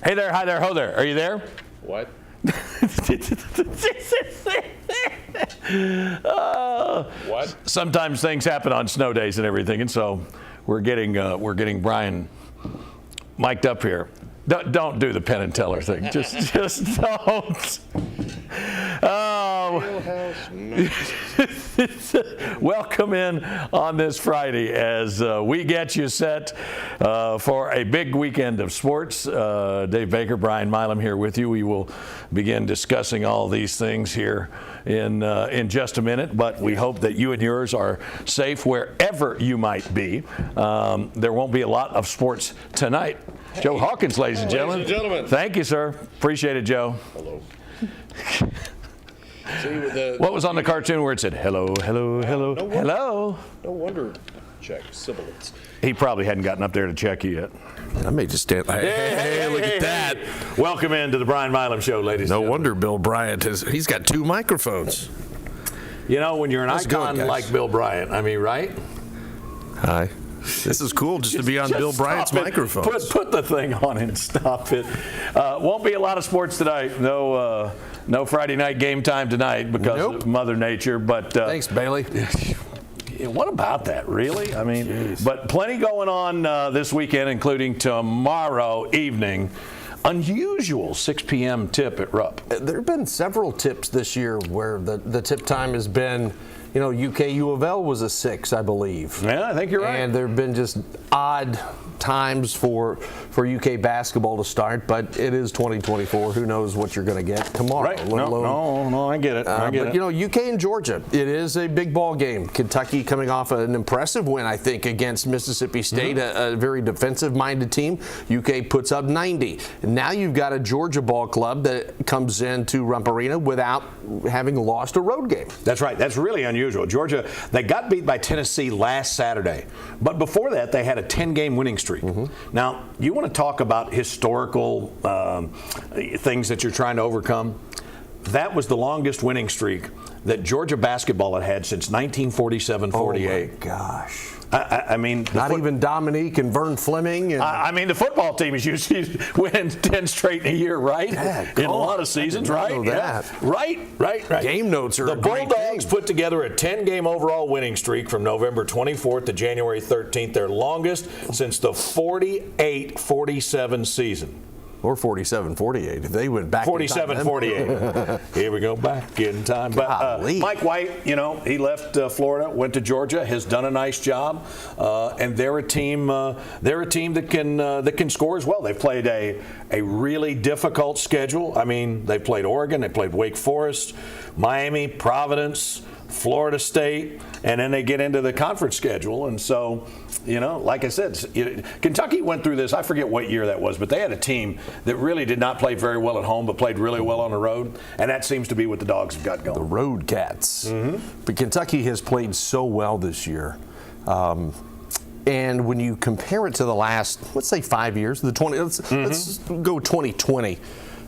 Hey there, hi there, ho there. Are you there? What? What? Sometimes things happen on snow days and everything, and so we're getting Brian mic'd up here. Don't do the Penn and Teller thing. Just don't. Welcome in on this Friday as we get you set for a big weekend of sports. Dave Baker, Brian Milam here with you. We will begin discussing all these things here in just a minute, but we hope that you and yours are safe wherever you might be. There won't be a lot of sports tonight. Joe Hawkins, ladies and gentlemen. Ladies and gentlemen. Thank you, sir. Appreciate it, Joe. Hello. What was on the cartoon where it said, hello, hello, hello, hello? No wonder check sibilants. He probably hadn't gotten up there to check you yet. I may just stand. Hey, look at that. Welcome into the Brian Milam Show, ladies and No gentlemen. wonder Bill Bryant he's got two microphones. You know, when you're an icon like Bill Bryant, I mean, right? Hi. This is cool just to be on Bill Bryant's microphone. Put the thing on and stop it. Won't be a lot of sports tonight. No Friday night game time tonight because of Mother Nature. But thanks, Bailey. What about that, really? I mean, but plenty going on this weekend, including tomorrow evening. Unusual 6 p.m. tip at Rupp. There have been several tips this year where the tip time has been, UK U of L was a 6, I believe. Yeah, I think you're right. And there have been just odd times for UK basketball to start, but it is 2024. Who knows what you're going to get tomorrow? Right. No, I get it. But UK and Georgia, it is a big ball game. Kentucky coming off an impressive win, I think, against Mississippi State, a very defensive-minded team. UK puts up 90. Now you've got a Georgia ball club that comes into Rupp Arena without having lost a road game. That's right. That's really unusual. Georgia, they got beat by Tennessee last Saturday, but before that they had a 10-game winning streak. Now, you want to talk about historical things that you're trying to overcome? That was the longest winning streak that Georgia basketball had had since 1947-48. Oh my gosh. I mean, not even Dominique and Vern Fleming. And I mean, the football team is usually winning 10 straight in a year, right? Yeah, in a lot of seasons, right? Know that. Yeah. Right. Game notes are the a great Bulldogs thing. put together a 10-game overall winning streak from November 24th to January 13th, their longest since the 48-47 season. Or 47-48 if they went back 47-48. Here we go, back in time. But Mike White, he left Florida, went to Georgia, has done a nice job, and they're a team. They're a team that can score as well. They've played a really difficult schedule. I mean, they played Oregon, they played Wake Forest, Miami, Providence, Florida State, and then they get into the conference schedule. And so, like I said, Kentucky went through this. I forget what year that was, but they had a team that really did not play very well at home, but played really well on the road. And that seems to be what the Dogs have got going. The Road Cats. But Kentucky has played so well this year. And when you compare it to the last, let's say 5 years, let's go 2020.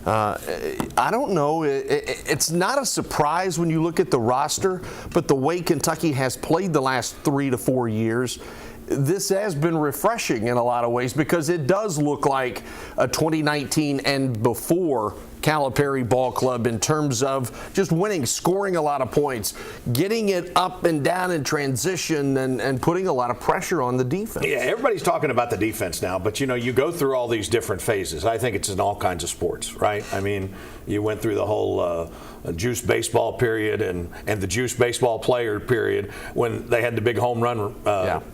I don't know. It's not a surprise when you look at the roster, but the way Kentucky has played the last 3 to 4 years, this has been refreshing in a lot of ways because it does look like a 2019 and before Calipari ball club in terms of just winning, scoring a lot of points, getting it up and down in transition, and putting a lot of pressure on the defense. Yeah, everybody's talking about the defense now, but you go through all these different phases. I think it's in all kinds of sports, right? I mean, you went through the whole juice baseball period and the juice baseball player period when they had the big home run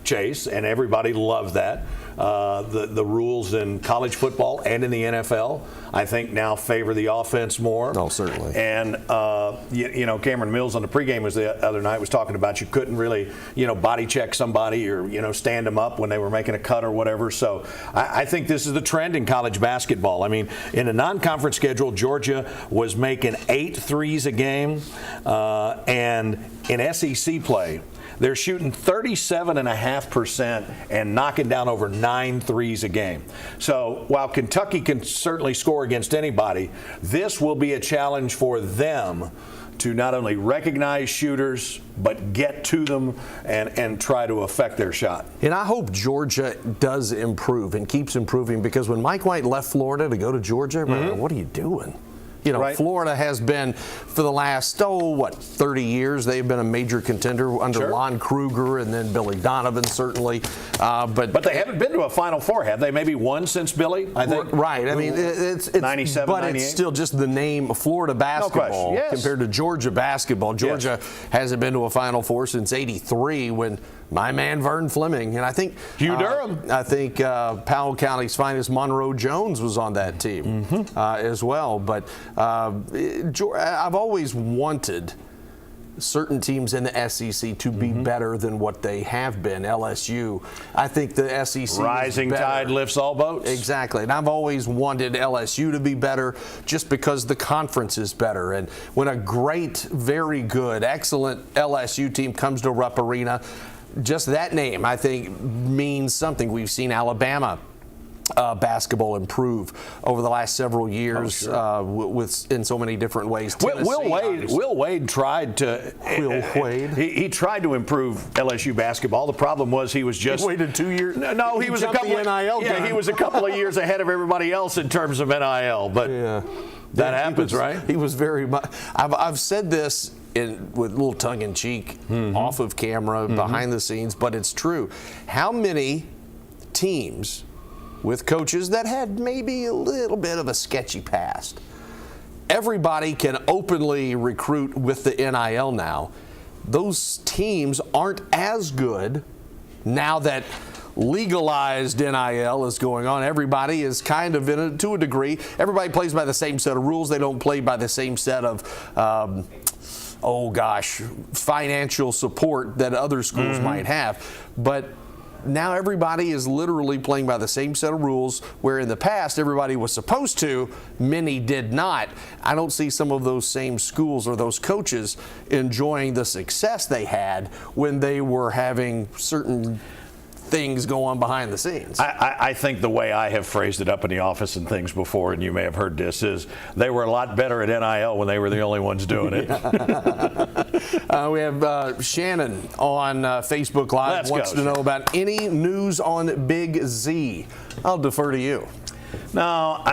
chase, and everybody loved that. The rules in college football and in the NFL, I think, now favor the offense more. Oh, certainly. And Cameron Mills on the pregame was the other night was talking about you couldn't really body check somebody or stand them up when they were making a cut or whatever. So I think this is the trend in college basketball. I mean, in a non-conference schedule, Georgia was making 8 threes a game, and in SEC play, they're shooting 37.5% and knocking down over 9 threes a game. So while Kentucky can certainly score against anybody, this will be a challenge for them to not only recognize shooters but get to them and try to affect their shot. And I hope Georgia does improve and keeps improving, because when Mike White left Florida to go to Georgia, what are you doing? You know, Right. Florida has been, for the last, 30 years, they've been a major contender under Sure. Lon Kruger and then Billy Donovan, certainly. But they haven't been to a Final Four, have they? Maybe one since Billy, I think. Right. I mean, it's 97, but 98. it's still just the name Florida basketball yes. compared to Georgia basketball. Georgia hasn't been to a Final Four since '83 when my man Vern Fleming, and I think Hugh Durham. I think Powell County's finest Monroe Jones was on that team as well. But I've always wanted certain teams in the SEC to be better than what they have been. LSU, I think the SEC Rising is better. tide lifts all boats. Exactly, and I've always wanted LSU to be better just because the conference is better. And when a great, very good, excellent LSU team comes to Rupp Arena, just that name, I think, means something. We've seen Alabama basketball improve over the last several years in so many different ways. Will Wade tried to. Will Wade? He tried to improve LSU basketball. The problem was he was just. He waited 2 years. No, he was a jumped couple. the NIL gun. He was a couple of years ahead of everybody else in terms of NIL. But that happens, right? He was very much. I've said this with a little tongue in cheek, off of camera, behind the scenes, but it's true. How many teams with coaches that had maybe a little bit of a sketchy past, everybody can openly recruit with the NIL now? Those teams aren't as good now that legalized NIL is going on. Everybody is kind of in it to a degree. Everybody plays by the same set of rules. They don't play by the same set of financial support that other schools might have. But now everybody is literally playing by the same set of rules, where in the past everybody was supposed to, many did not. I don't see some of those same schools or those coaches enjoying the success they had when they were having certain things go on behind the scenes. I think the way I have phrased it up in the office and things before, and you may have heard this, is they were a lot better at NIL when they were the only ones doing it. We have Shannon on Facebook Live. Wants to know about any news on Big Z. I'll defer to you. No,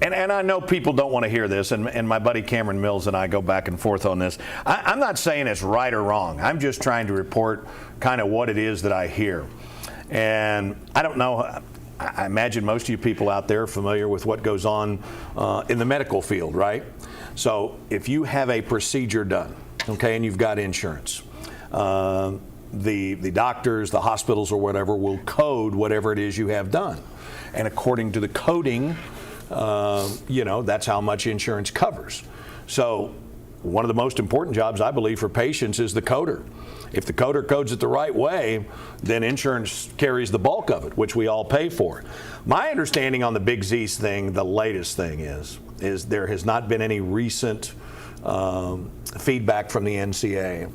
and I know people don't want to hear this, and my buddy Cameron Mills and I go back and forth on this. I'm not saying it's right or wrong. I'm just trying to report kind of what it is that I hear. And I don't know. I imagine most of you people out there are familiar with what goes on in the medical field, right? So if you have a procedure done, okay, and you've got insurance, the doctors, the hospitals, or whatever will code whatever it is you have done. And according to the coding, that's how much insurance covers. So one of the most important jobs, I believe, for patients is the coder. If the coder codes it the right way, then insurance carries the bulk of it, which we all pay for. My understanding on the Big Z thing, the latest thing is there has not been any recent feedback from the NCAA,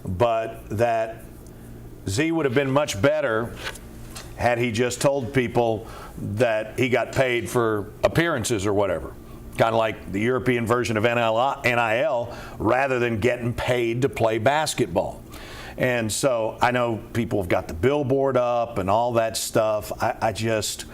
but that Z would have been much better had he just told people that he got paid for appearances or whatever. Kind of like the European version of NIL, rather than getting paid to play basketball. And so I know people have got the billboard up and all that stuff. I just,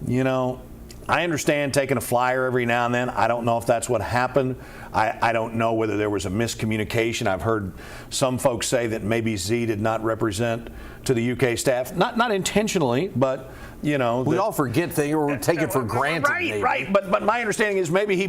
I understand taking a flyer every now and then. I don't know if that's what happened. I don't know whether there was a miscommunication. I've heard some folks say that maybe Z did not represent to the UK staff, not intentionally, but we all forget things or take it for granted. Right. But my understanding is maybe he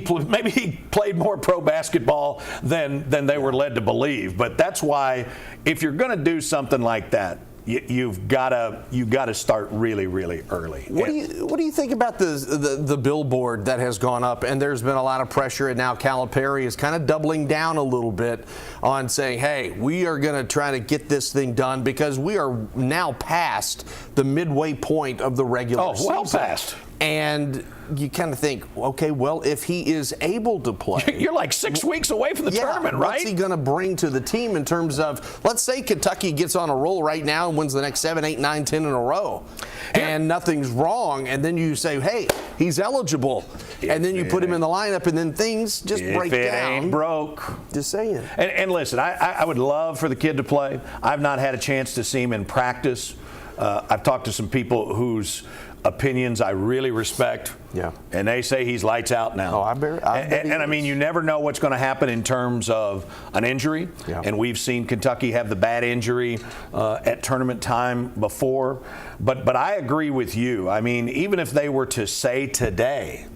played more pro basketball than they were led to believe. But that's why, if you're going to do something like that, you've got to start really, really early. What do you think about the billboard that has gone up? And there's been a lot of pressure, and now Calipari is kind of doubling down a little bit on saying, hey, we are going to try to get this thing done because we are now past the midway point of the regular season. Well past. And you kind of think, okay, well, if he is able to play. You're like 6 weeks away from the tournament, right? What's he going to bring to the team in terms of, let's say Kentucky gets on a roll right now and wins the next 7, 8, 9, 10 in a row, and nothing's wrong, and then you say, hey, he's eligible, and then you put him in the lineup, and then things just break down. If it ain't broke. Just saying. And listen, I would love for the kid to play. I've not had a chance to see him in practice. I've talked to some people whose opinions I really respect. Yeah. And they say he's lights out now. Oh, I bet I mean, you never know what's going to happen in terms of an injury. Yeah. And we've seen Kentucky have the bad injury at tournament time before. But I agree with you. I mean, even if they were to say today,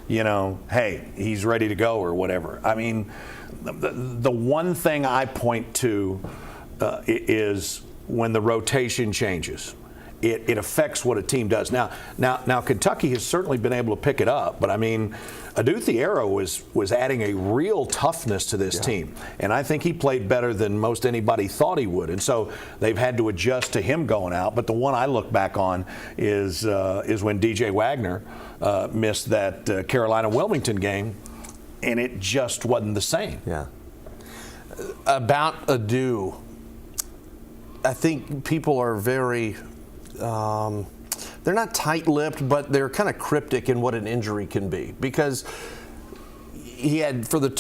you know, hey, he's ready to go or whatever. I mean, the one thing I point to is when the rotation changes. It affects what a team does. Now, Kentucky has certainly been able to pick it up, but I mean, Aduthiero was adding a real toughness to this team, and I think he played better than most anybody thought he would. And so they've had to adjust to him going out. But the one I look back on is when DJ Wagner missed that Carolina Wilmington game, and it just wasn't the same. Yeah. About Adu, I think people are very. They're not tight-lipped, but they're kind of cryptic in what an injury can be, because he had, for the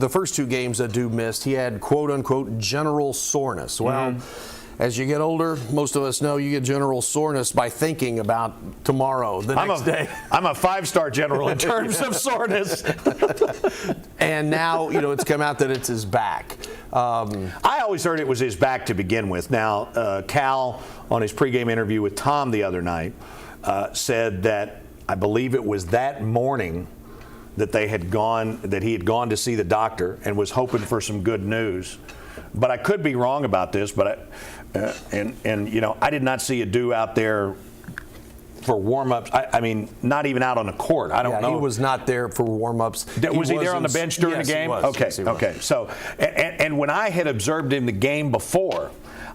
first two games Adu missed, he had quote-unquote general soreness. Well, as you get older, most of us know you get general soreness by thinking about tomorrow, the next day. I'm a 5-star general in terms of soreness. And now, you know, it's come out that it's his back. I always heard it was his back to begin with. Now, Cal, on his pregame interview with Tom the other night, said that I believe it was that morning that he had gone to see the doctor and was hoping for some good news. But I could be wrong about this. But you know, I did not see Adu out there for warm-ups. I mean, not even out on the court. I don't know. He was not there for warm-ups. Was he there on the bench during the game? He was. Okay, Yes, he was. okay. So, and when I had observed him the game before,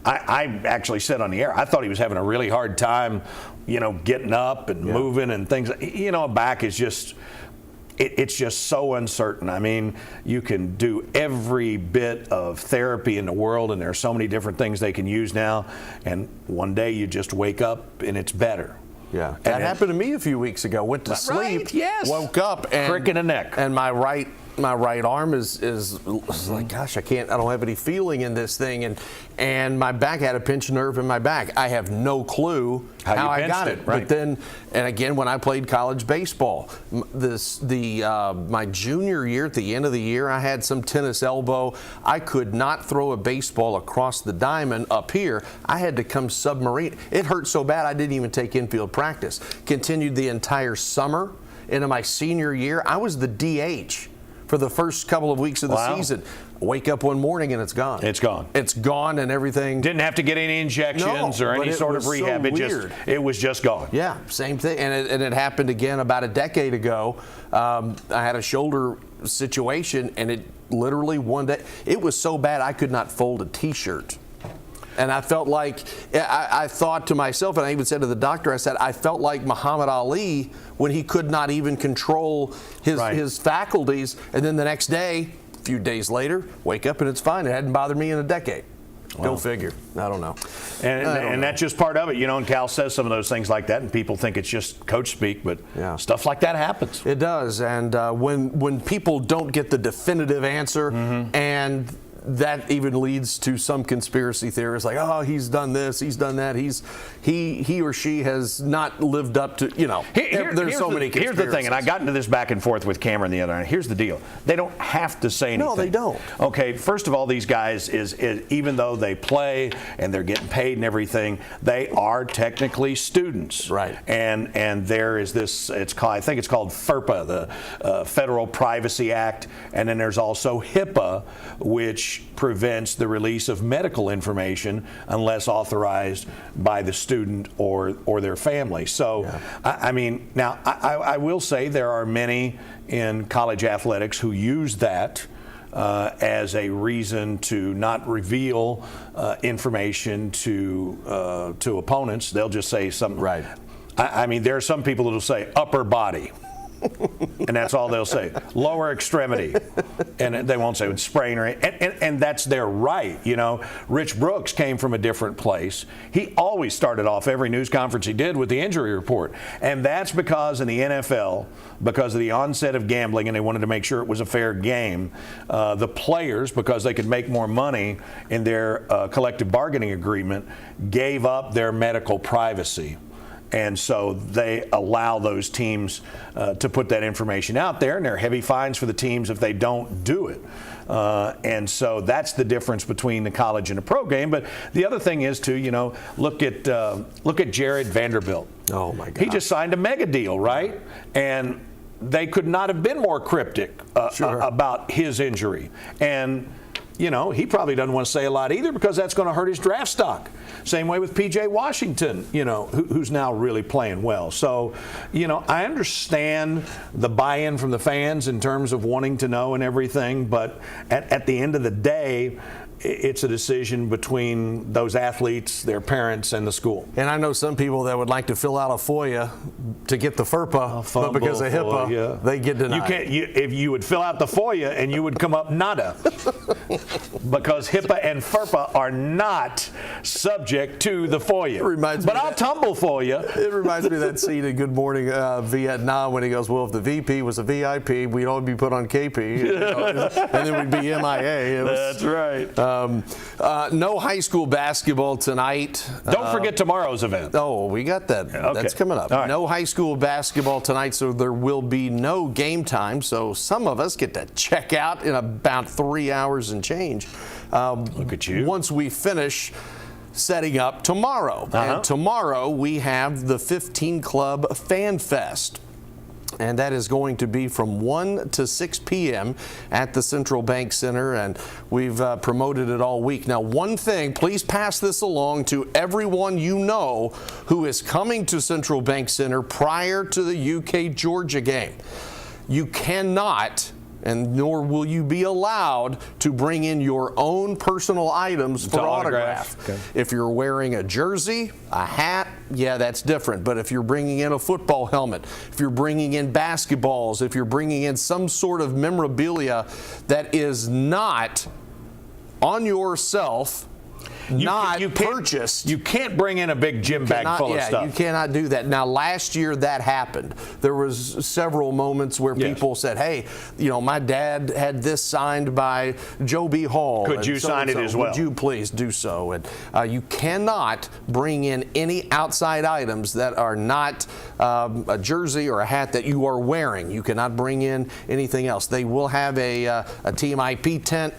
I actually said on the air, I thought he was having a really hard time, you know, getting up and moving and things. You know, back is just. It's just so uncertain. I mean, you can do every bit of therapy in the world, and there are so many different things they can use now. And one day you just wake up and it's better. Yeah, that happened to me a few weeks ago. Went to sleep, woke up, and crick in the neck, and my right arm is like, gosh, I don't have any feeling in this thing, and my back had a pinched nerve in my back. I have no clue how I got it. Right. But then, and again, when I played college baseball, my junior year, at the end of the year, I had some tennis elbow. I could not throw a baseball across the diamond up here. I had to come submarine. It hurt so bad I didn't even take infield practice. Continued the entire summer into my senior year. I was the DH for the first couple of weeks of the season. Wake up one morning and it's gone. It's gone. It's gone, and everything. Didn't have to get any injections or any sort of rehab. So it was just gone. Yeah, same thing. And it happened again about a decade ago. I had a shoulder situation, and it literally one day, it was so bad I could not fold a T-shirt. And I felt like, I thought to myself, and I even said to the doctor, I said, I felt like Muhammad Ali when he could not even control his faculties. And then the next day, a few days later, wake up and it's fine. It hadn't bothered me in a decade. Wow. Go figure. I don't know. And that's just part of it, you know, and Cal says some of those things like that, and people think it's just coach speak, but stuff like that happens. It does. And when people don't get the definitive answer, and that even leads to some conspiracy theorists like, oh, he's done this, he's done that, he or she has not lived up to, you know, there's so many conspiracies. Here's the thing, and I got into this back and forth with Cameron the other night. Here's the deal. They don't have to say anything. No, they don't. Okay, first of all, these guys, is even though they play and they're getting paid and everything, they are technically students. Right. And there is this, I think it's called FERPA, the Federal Privacy Act, and then there's also HIPAA, which prevents the release of medical information unless authorized by the student or their family. So, I mean, now I will say there are many in college athletics who use that as a reason to not reveal information to opponents. They'll just say something. Right. I mean, there are some people that will say upper body. And that's all they'll say. Lower extremity. And they won't say sprain or and that's their right. You know, Rich Brooks came from a different place. He always started off every news conference he did with the injury report. And that's because in the NFL, because of the onset of gambling, and they wanted to make sure it was a fair game, the players, because they could make more money in their collective bargaining agreement, gave up their medical privacy. And so they allow those teams to put that information out there, and there are heavy fines for the teams if they don't do it. And so that's the difference between the college and the pro game. But the other thing is, too, you know, look at Jared Vanderbilt. Oh, my God. He just signed a mega deal, right? And they could not have been more cryptic about his injury. And you know, he probably doesn't want to say a lot either because that's going to hurt his draft stock. Same way with P.J. Washington, you know, who's now really playing well. So, you know, I understand the buy-in from the fans in terms of wanting to know and everything, but at the end of the day, it's a decision between those athletes, their parents, and the school. And I know some people that would like to fill out a FOIA to get the FERPA, but because of HIPAA, they get denied. If you would fill out the FOIA and you would come up nada, because HIPAA and FERPA are not subject to the FOIA. But I'll tumble for you. It reminds me of that scene in Good Morning Vietnam when he goes, well, if the VP was a VIP, we'd all be put on KP, you know, and then we'd be MIA. That's right. No high school basketball tonight. Don't forget tomorrow's event. Oh, we got that. Okay. That's coming up. Right. No high school basketball tonight, so there will be no game time. So some of us get to check out in about 3 hours and change. Look at you. Once we finish setting up tomorrow. And tomorrow we have the 15 Club Fan Fest. And that is going to be from 1 to 6 p.m. at the Central Bank Center, and we've promoted it all week. Now, one thing, please pass this along to everyone you know who is coming to Central Bank Center prior to the UK-Georgia game. You cannot, and nor will you be allowed, to bring in your own personal items for autograph. Okay. If you're wearing a jersey, a hat, yeah, that's different. But if you're bringing in a football helmet, if you're bringing in basketballs, if you're bringing in some sort of memorabilia that is not on yourself, purchased. You can't bring in a big gym bag full of stuff. You cannot do that. Now, last year that happened. There was several moments where people said, hey, you know, my dad had this signed by Joe B. Hall. Could you sign it as well? Would you please do so? And you cannot bring in any outside items that are not a jersey or a hat that you are wearing. You cannot bring in anything else. They will have a Team IP tent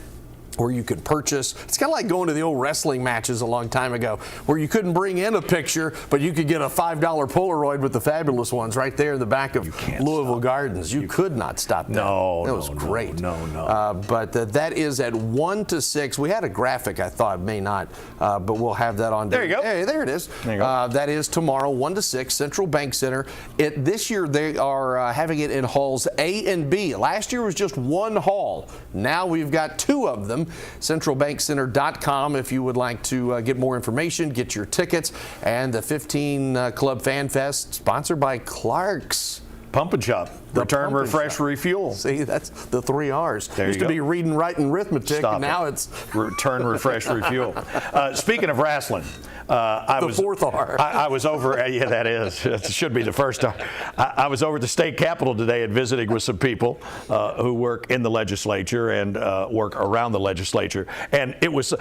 where you could purchase. It's kind of like going to the old wrestling matches a long time ago where you couldn't bring in a picture, but you could get a $5 Polaroid with the fabulous ones right there in the back of Louisville Gardens. You could not stop that. No, that was great. No. But that is at 1 to 6. We had a graphic, I thought, may not, but we'll have that on. There you go. Hey, there it is. There you go. That is tomorrow, 1 to 6, Central Bank Center. This year they are having it in halls A and B. Last year was just one hall. Now we've got 2 of them. CentralBankCenter.com if you would like to get more information, get your tickets, and the 15 Club Fan Fest sponsored by Clark's Pump and Shop. Return, refresh, refuel. See, that's the 3 R's. There Used you to be reading, writing, arithmetic, and now it's return, refresh, refuel. Speaking of wrestling, the 4th R. I was over. Yeah, that is. It should be the first R. I was over at the state capitol today and visiting with some people who work in the legislature and work around the legislature. And it was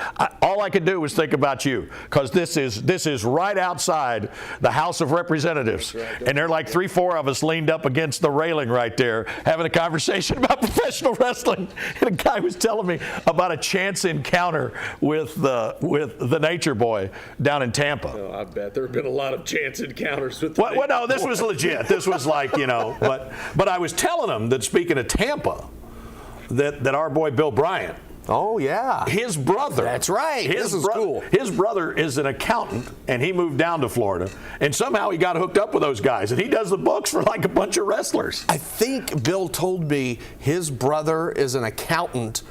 all I could do was think about you, because this is right outside the House of Representatives, and there are like 3-4 of us leaned up against the railing right there having a conversation about professional wrestling. And a guy was telling me about a chance encounter with the Nature Boy down in Tampa. Oh, I bet there have been a lot of chance encounters with the Well, no, this was legit. This was like, you know, but I was telling him that, speaking of Tampa, that our boy Bill Bryant, oh, yeah. his brother. That's right. This is cool. His brother is an accountant, and he moved down to Florida, and somehow he got hooked up with those guys, and he does the books for like a bunch of wrestlers. I think Bill told me his brother is an accountant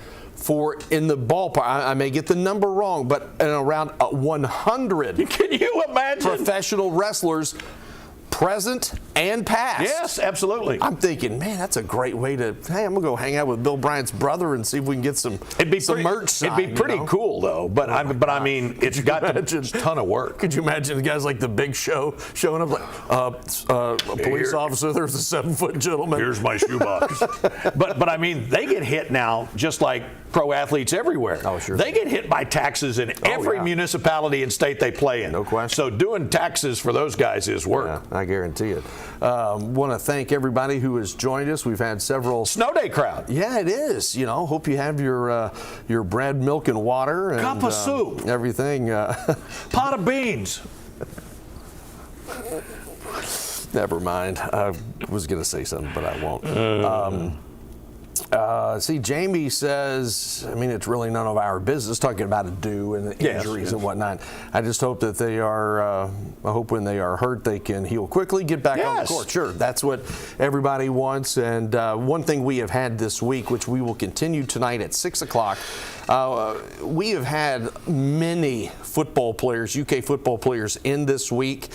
in the ballpark. I may get the number wrong, but around 100. Can you imagine? Professional wrestlers present and past. Yes, absolutely. I'm thinking, man, that's a great way to, hey, I'm going to go hang out with Bill Bryant's brother and see if we can get some merch signed. It'd be pretty cool, though. But I mean, it's got a ton of work. Could you imagine the guys like the Big Show showing up like, a police officer, there's a 7-foot gentleman. Here's my shoebox. but I mean, they get hit now just like pro athletes everywhere. Oh, sure. They get hit by taxes in every municipality and state they play in. No question. So doing taxes for those guys is work. Yeah, I guarantee it. Want to thank everybody who has joined us. We've had several snow day crowd. Yeah, it is. You know, hope you have your bread, milk, and water, and cup of soup, everything. Pot of beans. Never mind. I was going to say something, but I won't. See, Jamie says, I mean, it's really none of our business, talking about a due and the injuries and whatnot. I just hope that they are, I hope when they are hurt, they can heal quickly, get back on the court. Sure, that's what everybody wants. And one thing we have had this week, which we will continue tonight at 6 o'clock, we have had many football players, UK football players, in this week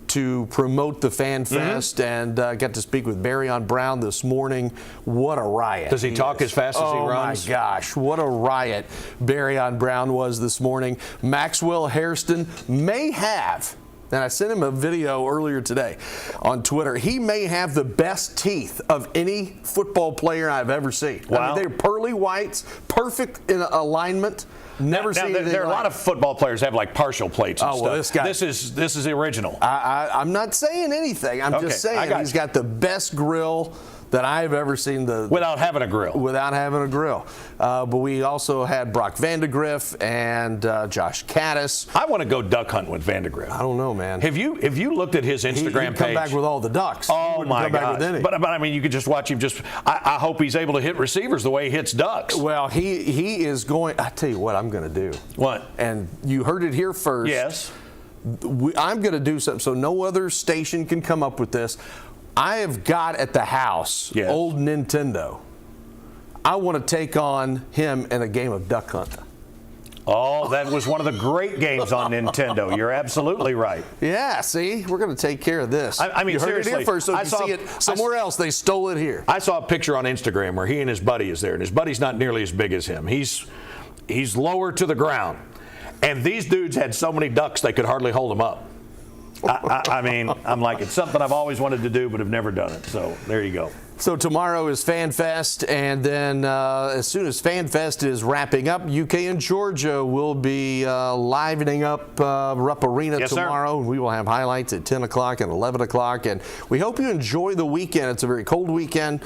to promote the Fan Fest, and got to speak with Barry Brown this morning. What a riot. Does he talk as fast as he runs? Oh my gosh, what a riot Barry Brown was this morning. Maxwell Hairston may have, and I sent him a video earlier today on Twitter, he may have the best teeth of any football player I've ever seen. Wow. I mean, they're pearly whites, perfect in alignment. Never seen anything there are a lot of football players have like partial plates and stuff. This guy, this is the original. I'm not saying anything. I'm just saying he's got the best grill that I've ever seen. Without having a grill. Without having a grill. But we also had Brock Vandegrift and Josh Caddis. I want to go duck hunting with Vandegrift. I don't know, man. Have you looked at his Instagram he'd page? come back with all the ducks. Oh my God! But I mean, you could just watch him. I hope he's able to hit receivers the way he hits ducks. Well, he is going. I tell you what, I'm going to do. What? And you heard it here first. Yes. I'm going to do something so no other station can come up with this. I have got at the house old Nintendo. I want to take on him in a game of duck hunt. Oh, that was one of the great games on Nintendo. You're absolutely right. Yeah, see, we're going to take care of this. I mean, you heard seriously, it here first, so if you see it somewhere else, they stole it here. I saw a picture on Instagram where he and his buddy is there, and his buddy's not nearly as big as him. He's lower to the ground, and these dudes had so many ducks they could hardly hold them up. I mean, I'm like, it's something I've always wanted to do but have never done it. So there you go. So tomorrow is Fan Fest, and then as soon as Fan Fest is wrapping up, UK and Georgia will be livening up Rupp Arena tomorrow. Sir. We will have highlights at 10 o'clock and 11 o'clock, and we hope you enjoy the weekend. It's a very cold weekend.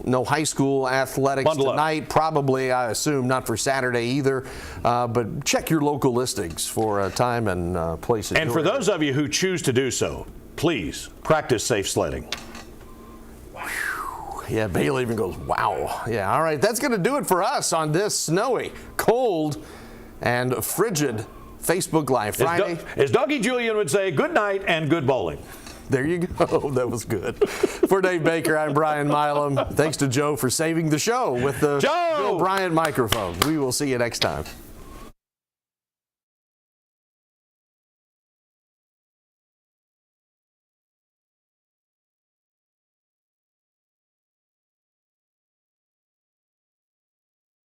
No high school athletics tonight. Probably, I assume, not for Saturday either. But check your local listings for time and places. And for those of you who choose to do so, please practice safe sledding. Yeah, Bailey even goes, wow. Yeah, all right, that's going to do it for us on this snowy, cold, and frigid Facebook Live Friday. As Dougie Julian would say, good night and good bowling. There you go. That was good. For Dave Baker, I'm Brian Milam. Thanks to Joe for saving the show with the Bill Bryant microphone. We will see you next time.